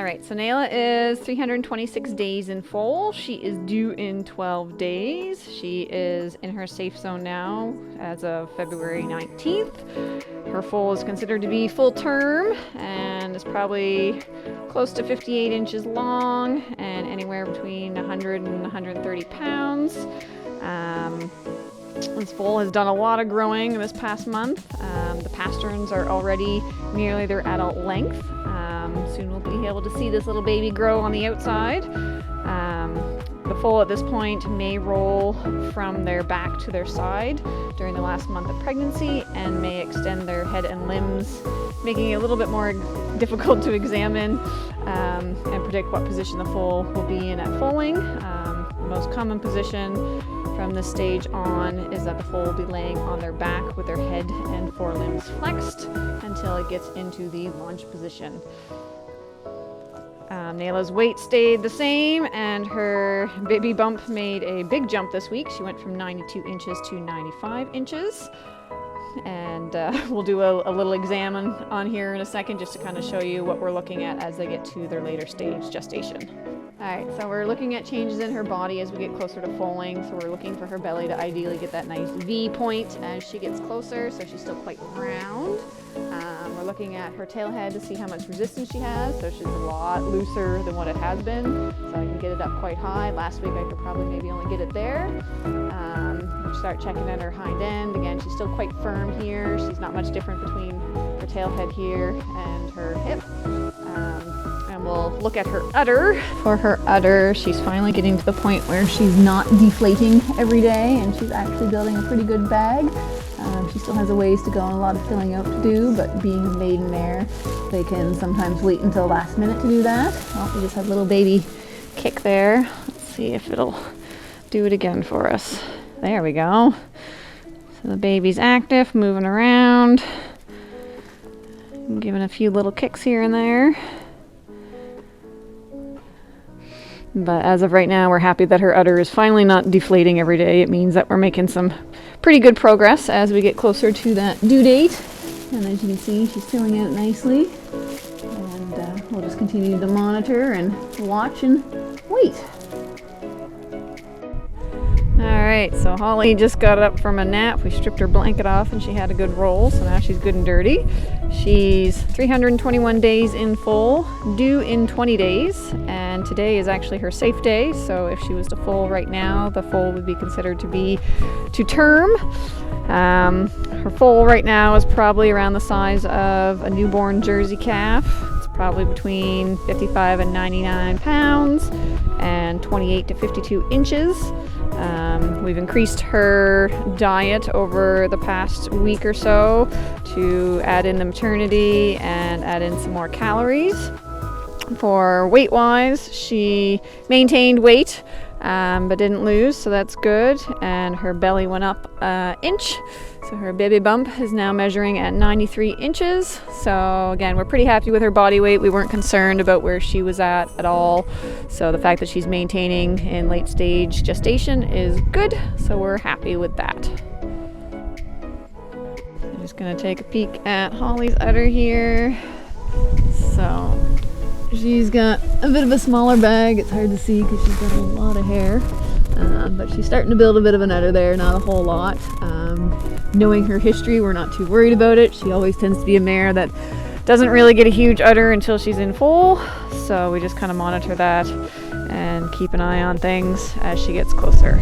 Alright, so Nayla is 326 days in foal. She is due in 12 days. She is in her safe zone now as of February 19th. Her foal is considered to be full term and is probably close to 58 inches long and anywhere between 100 and 130 pounds. This foal has done a lot of growing this past month. The pasterns are already nearly their adult length. Soon we'll be able to see this little baby grow on the outside. The foal at this point may roll from their back to their side during the last month of pregnancy and may extend their head and limbs, making it a little bit more difficult to examine and predict what position the foal will be in at foaling. The most common position from this stage on is that the foal will be laying on their back with their head and forelimbs flexed until it gets into the launch position. Nayla's weight stayed the same and her baby bump made a big jump this week. She went from 92 inches to 95 inches. And we'll do a little exam on here in a second just to kind of show you what we're looking at as they get to their later stage gestation. Alright, so we're looking at changes in her body as we get closer to foaling. So we're looking for her belly to ideally get that nice V point as she gets closer, so she's still quite round. We're looking at her tail head to see how much resistance she has. So she's a lot looser than what it has been. So I can get it up quite high. Last week I could probably maybe only get it there. We'll start checking at her hind end. Again, she's still quite firm here. She's not much different between her tail head here and her hip. And we'll look at her udder. For her udder, she's finally getting to the point where she's not deflating every day and she's actually building a pretty good bag. She still has a ways to go and a lot of filling out to do, but being a maiden mare, they can sometimes wait until last minute to do that. Oh, we just had a little baby kick there. Let's see if it'll do it again for us. There we go. So the baby's active, moving around. I'm giving a few little kicks here and there. But as of right now, we're happy that her udder is finally not deflating every day. It means that we're making some pretty good progress as we get closer to that due date. And as you can see, she's filling out nicely. And we'll just continue to monitor and watch and wait. Alright, so Holly just got up from a nap. We stripped her blanket off and she had a good roll, so now she's good and dirty. She's 321 days in foal, due in 20 days, and today is actually her safe day, so if she was to foal right now, the foal would be considered to be to term. Her foal right now is probably around the size of a newborn Jersey calf. It's probably between 55 and 99 pounds and 28 to 52 inches. We've increased her diet over the past week or so to add in the maternity and add in some more calories. For weight-wise, she maintained weight but didn't lose, so that's good. And her belly went up an inch. So her baby bump is now measuring at 93 inches. So again, we're pretty happy with her body weight. We weren't concerned about where she was at all. So the fact that she's maintaining in late stage gestation is good. So we're happy with that. I'm just gonna take a peek at Holly's udder here. So she's got a bit of a smaller bag. It's hard to see because she's got a lot of hair. But she's starting to build a bit of an udder there, not a whole lot. Knowing her history, we're not too worried about it. She always tends to be a mare that doesn't really get a huge udder until she's in foal. So we just kind of monitor that and keep an eye on things as she gets closer.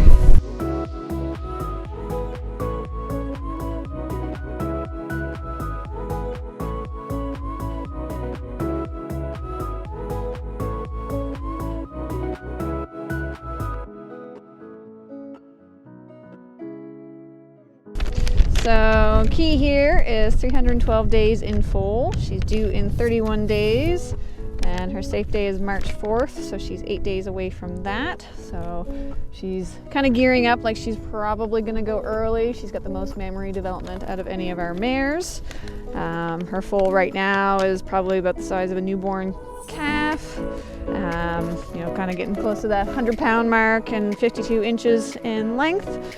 So key here is 312 days in foal. She's due in 31 days and her safe day is March 4th, so she's 8 days away from that. So she's kind of gearing up like she's probably going to go early. She's got the most mammary development out of any of our mares. Her foal right now is probably about the size of a newborn calf. You know, kind of getting close to that 100-pound mark and 52 inches in length.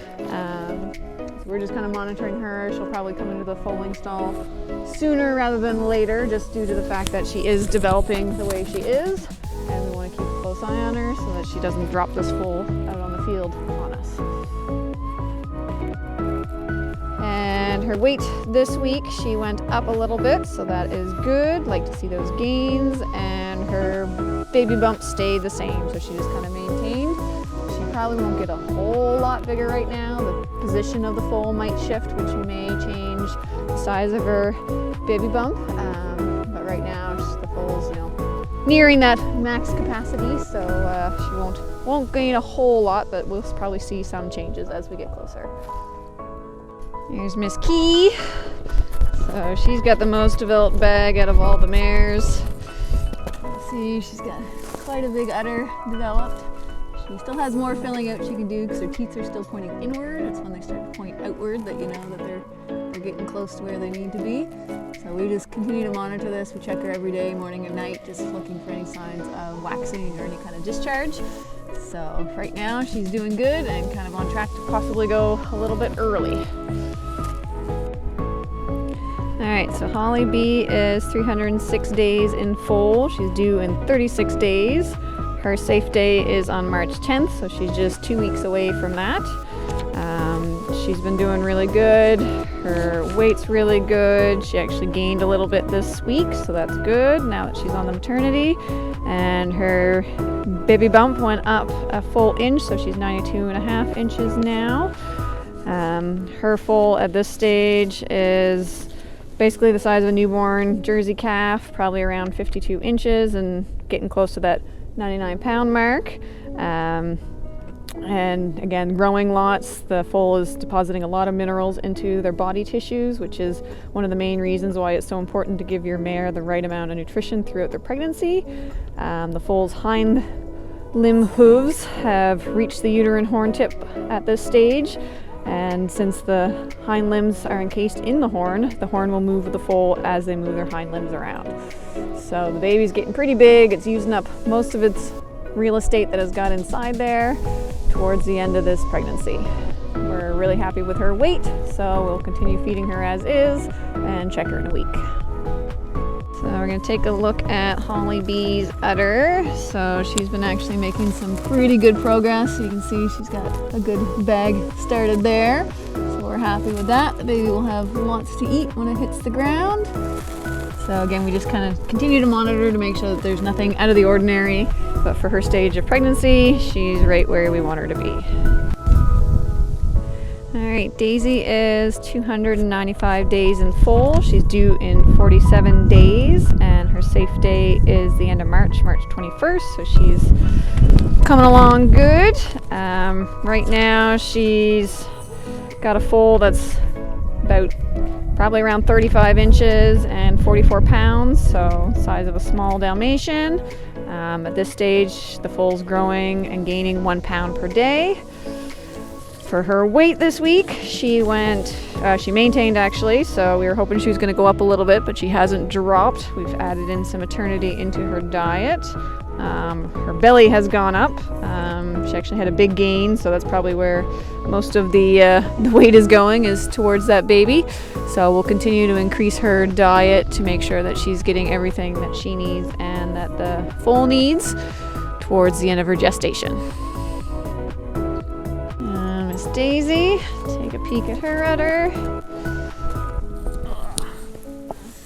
we're just kind of monitoring her. She'll probably come into the foaling stall sooner rather than later, just due to the fact that she is developing the way she is, and we want to keep a close eye on her so that she doesn't drop this foal out on the field on us. And her weight this week, she went up a little bit, so that is good. Like to see those gains. And her baby bump stayed the same, so she just kind of maintained. She probably won't get a whole lot bigger right now. The position of the foal might shift, which may change the size of her baby bump. But right now, the foal's, nearing that max capacity, so she won't gain a whole lot, but we'll probably see some changes as we get closer. Here's Miss Key. So she's got the most developed bag out of all the mares. See, she's got quite a big udder developed. She still has more filling out she can do because her teeth are still pointing inward. It's when they start to point outward that you know that they're getting close to where they need to be. So we just continue to monitor this. We check her every day, morning and night, just looking for any signs of waxing or any kind of discharge. So right now she's doing good and kind of on track to possibly go a little bit early. Alright, so Holly B is 306 days in foal. She's due in 36 days. Her safe day is on March 10th, so she's just 2 weeks away from that. She's been doing really good. Her weight's really good. She actually gained a little bit this week, so that's good now that she's on the maternity. And her baby bump went up a full inch, so she's 92.5 inches now. Her foal at this stage is basically the size of a newborn Jersey calf, probably around 52 inches and getting close to that 99-pound mark. And again, growing lots. The foal is depositing a lot of minerals into their body tissues, which is one of the main reasons why it's so important to give your mare the right amount of nutrition throughout their pregnancy. The foal's hind limb hooves have reached the uterine horn tip at this stage. And since the hind limbs are encased in the horn will move with the foal as they move their hind limbs around. So the baby's getting pretty big. It's using up most of its real estate that has got inside there towards the end of this pregnancy. We're really happy with her weight, so we'll continue feeding her as is and check her in a week. So we're going to take a look at Holly B's udder. So she's been actually making some pretty good progress. You can see she's got a good bag started there. So we're happy with that. The baby will have lots to eat when it hits the ground. So again, we just kind of continue to monitor to make sure that there's nothing out of the ordinary. But for her stage of pregnancy, she's right where we want her to be. All right, Daisy is 295 days in foal. She's due in 47 days, and her safe day is the end of March 21st, so she's coming along good. Right now, she's got a foal that's about probably around 35 inches and 44 pounds, so size of a small Dalmatian. At this stage, the foal's growing and gaining 1 pound per day. For her weight this week, she maintained actually, so we were hoping she was going to go up a little bit, but she hasn't dropped. We've added in some maternity into her diet. Her belly has gone up. She actually had a big gain, so that's probably where most of the weight is going, is towards that baby. So we'll continue to increase her diet to make sure that she's getting everything that she needs and that the foal needs towards the end of her gestation. Miss Daisy, take a peek at her udder.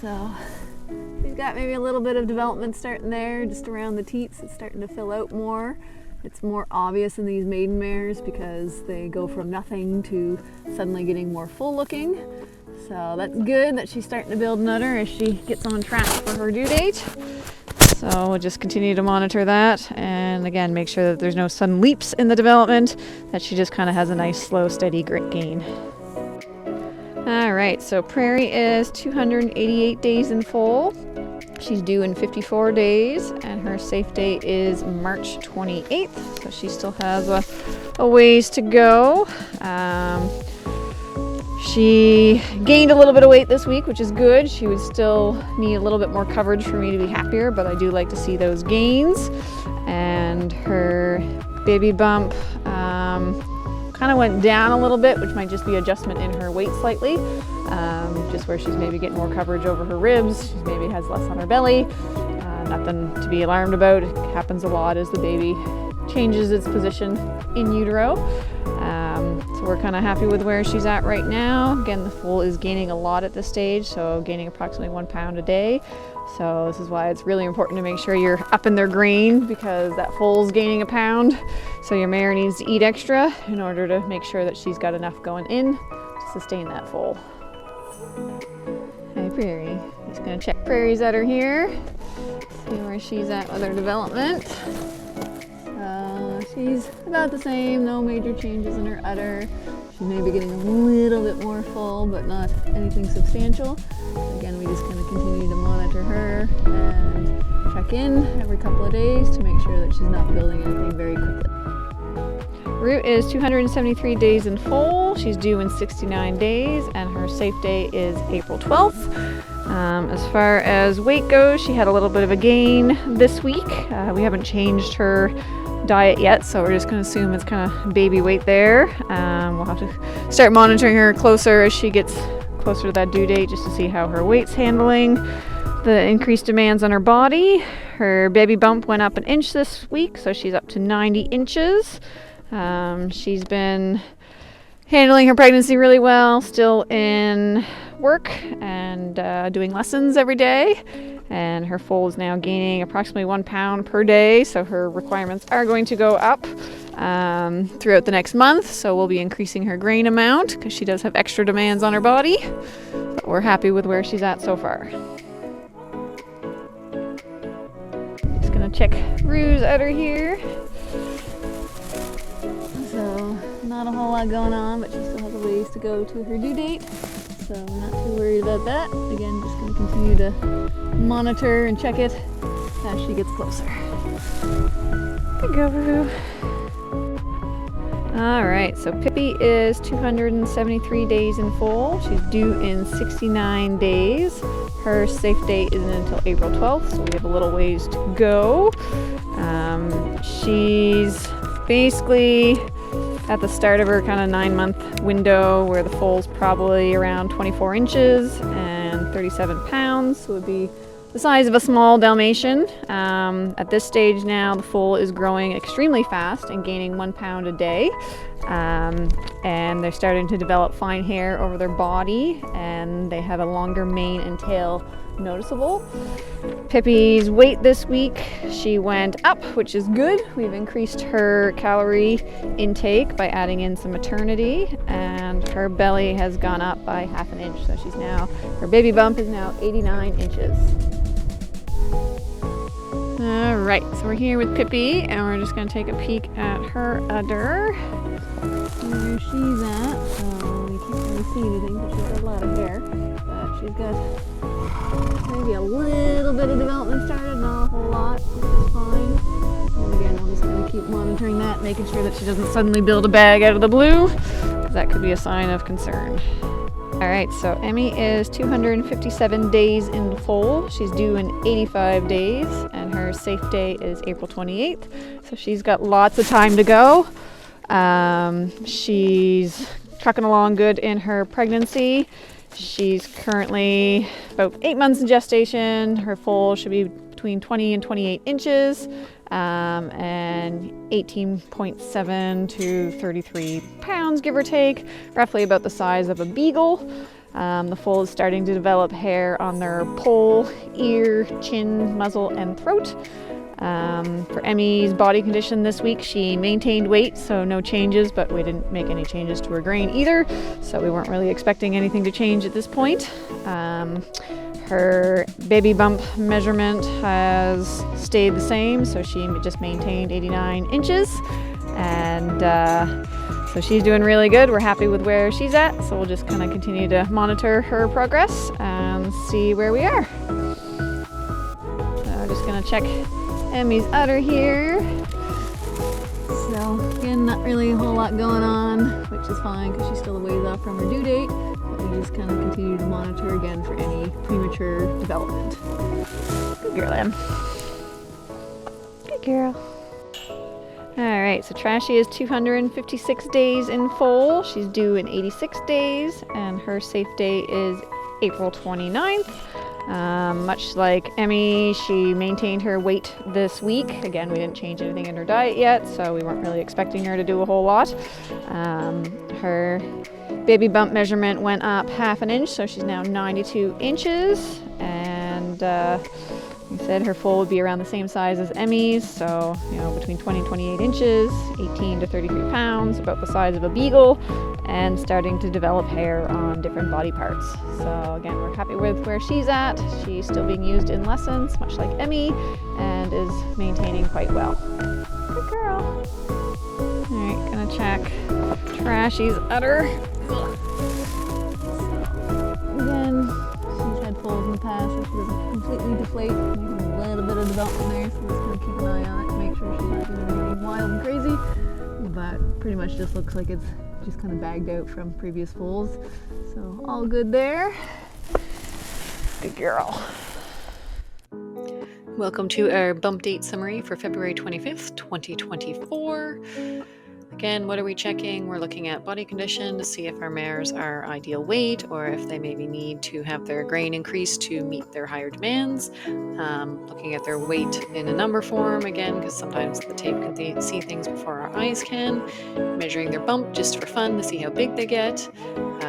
So she's got maybe a little bit of development starting there, just around the teats. It's starting to fill out more. It's more obvious in these maiden mares because they go from nothing to suddenly getting more full looking. So that's good that she's starting to build an udder as she gets on track for her due date. So we'll just continue to monitor that and again make sure that there's no sudden leaps in the development, that she just kind of has a nice slow steady gain. Alright, so Prairie is 288 days in foal. She's due in 54 days and her safe day is March 28th, so she still has a ways to go. She gained a little bit of weight this week, which is good. She would still need a little bit more coverage for me to be happier, but I do like to see those gains. And her baby bump kind kind of went down a little bit, which might just be adjustment in her weight slightly, just where she's maybe getting more coverage over her ribs. She maybe has less on her belly. Nothing to be alarmed about. It happens a lot as the baby changes its position in utero. So we're kind of happy with where she's at right now. Again, the foal is gaining a lot at this stage, so gaining approximately 1 pound a day. So this is why it's really important to make sure you're up in their grain, because that foal's gaining a pound. So your mare needs to eat extra in order to make sure that she's got enough going in to sustain that foal. Hi, Prairie. Just gonna check Prairie's udder here, see where she's at with her development. She's about the same, no major changes in her udder. She's maybe getting a little bit more full, but not anything substantial. Again, we just kind of continue to monitor her and check in every couple of days to make sure that she's not building anything very quickly. Root is 273 days in foal. She's due in 69 days, and her safe day is April 12th. As far as weight goes, she had a little bit of a gain this week. We haven't changed her diet yet, so we're just going to assume it's kind of baby weight there. We'll have to start monitoring her closer as she gets closer to that due date, just to see how her weight's handling the increased demands on her body. Her baby bump went up 1 inch this week, so she's up to 90 inches. She's been handling her pregnancy really well, still in work and doing lessons every day. And her foal is now gaining approximately 1 pound per day, so her requirements are going to go up throughout the next month. So we'll be increasing her grain amount because she does have extra demands on her body. But we're happy with where she's at so far. Just gonna check Rue's udder here. So not a whole lot going on, but she still has a ways to go to her due date. So I'm not too worried about that. Again, just going to continue to monitor and check it as she gets closer. Good girl, Roo. All right, so Pippy is 273 days in foal. She's due in 69 days. Her safe date isn't until April 12th, so we have a little ways to go. She's basically at the start of her kind of 9-month window, where the foal's probably around 24 inches and 37 pounds, so it would be the size of a small Dalmatian. At this stage now, the foal is growing extremely fast and gaining 1 pound a day. And they're starting to develop fine hair over their body, and they have a longer mane and tail noticeable. Pippy's weight this week, she went up, which is good. We've increased her calorie intake by adding in some maternity, and her belly has gone up by 1/2 inch. So she's now, her baby bump is now 89 inches. All right, so we're here with Pippy, and we're just going to take a peek at her udder, where she's at. You can't really see anything because she's got a lot of hair, but she's got maybe a little bit of development started, not a whole lot, which is fine. And again, I'm just going to keep monitoring that, making sure that she doesn't suddenly build a bag out of the blue, because that could be a sign of concern. All right, so Emmy is 257 days in foal. She's due in 85 days, and her safe day is April 28th. So she's got lots of time to go. She's trucking along good in her pregnancy. She's currently about 8 months in gestation. Her foal should be between 20 and 28 inches, and 18.7 to 33 pounds, give or take, roughly about the size of a beagle. The foal is starting to develop hair on their poll, ear, chin, muzzle, and throat. For Emmy's body condition this week, she maintained weight, so no changes, but we didn't make any changes to her grain either, so we weren't really expecting anything to change at this point. Her baby bump measurement has stayed the same, so she just maintained 89 inches, and so she's doing really good. We're happy with where she's at, so we'll just kind of continue to monitor her progress and see where we are. So I'm just going to check Emmy's udder here. So again, not really a whole lot going on, which is fine because she's still a ways off from her due date. But we just kind of continue to monitor again for any premature development. Good girl, Em. Good girl. All right, so Trashy is 256 days in foal. She's due in 86 days, and her safe day is April 29th. Much like Emmy, she maintained her weight this week. Again, we didn't change anything in her diet yet, so we weren't really expecting her to do a whole lot. Her baby bump measurement went up 1/2 inch, so she's now 92 inches, and we said her foal would be around the same size as Emmy's, so between 20 and 28 inches, 18 to 33 pounds, about the size of a beagle, and starting to develop hair on different body parts. So again, we're happy with where she's at. She's still being used in lessons, much like Emmy, and is maintaining quite well. Good girl. All right, gonna check Trashy's udder. Again, she's had foals in the past, so she doesn't completely deflate. There's a little bit of development there, so let's kind of keep an eye on it to make sure she's not doing anything wild and crazy. But pretty much just looks like it's just kind of bagged out from previous foals. So all good there. Good girl. Welcome to our bump date summary for February 25th, 2024. Again, what are we checking? We're looking at body condition to see if our mares are ideal weight or if they maybe need to have their grain increased to meet their higher demands. Looking at their weight in a number form, again, because sometimes the tape can see things before our eyes can. Measuring their bump just for fun to see how big they get.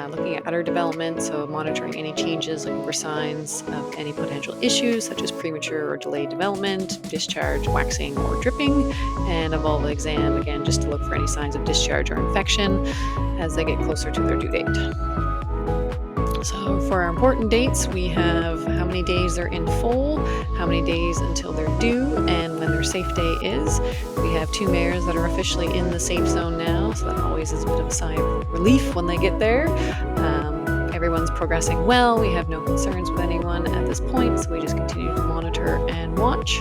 Looking at udder development, so monitoring any changes, looking for signs of any potential issues such as premature or delayed development, discharge, waxing, or dripping, and a vulva exam, again, just to look for any signs of discharge or infection as they get closer to their due date. So for our important dates, we have how many days they're in foal, how many days until they're due, and when their safe day is. We have 2 mares that are officially in the safe zone now, so that always is a bit of a sigh of relief when they get there. Everyone's progressing well. We have no concerns with anyone at this point, so we just continue to monitor and watch.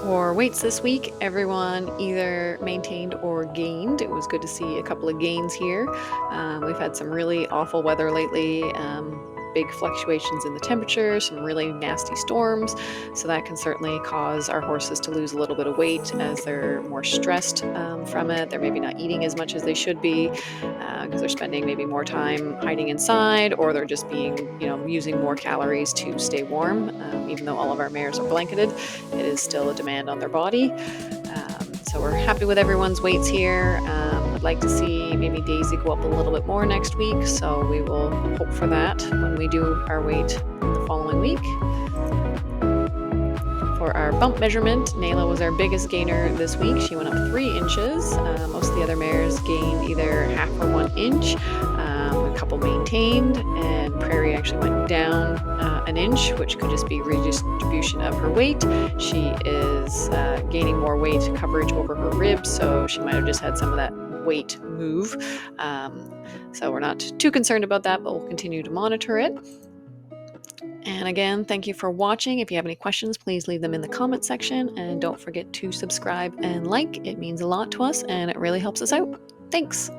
For weights this week, everyone either maintained or gained. It was good to see a couple of gains here. We've had some really awful weather lately, big fluctuations in the temperature, some really nasty storms, so that can certainly cause our horses to lose a little bit of weight as they're more stressed from it. They're maybe not eating as much as they should be because they're spending maybe more time hiding inside, or they're just being, using more calories to stay warm. Even though all of our mares are blanketed, it is still a demand on their body. So we're happy with everyone's weights here. I'd like to see maybe Daisy go up a little bit more next week, so we will hope for that when we do our weight the following week. For our bump measurement, Nayla was our biggest gainer this week. She went up 3 inches. Most of the other mares gained either 1/2 or 1 inch. A couple maintained, and Prairie actually went down 1 inch, which could just be redistribution of her weight. She is gaining more weight coverage over her ribs, so she might have just had some of that weight move. So we're not too concerned about that, but we'll continue to monitor it. And again, thank you for watching. If you have any questions, please leave them in the comment section, and don't forget to subscribe and like. It means a lot to us and it really helps us out. Thanks.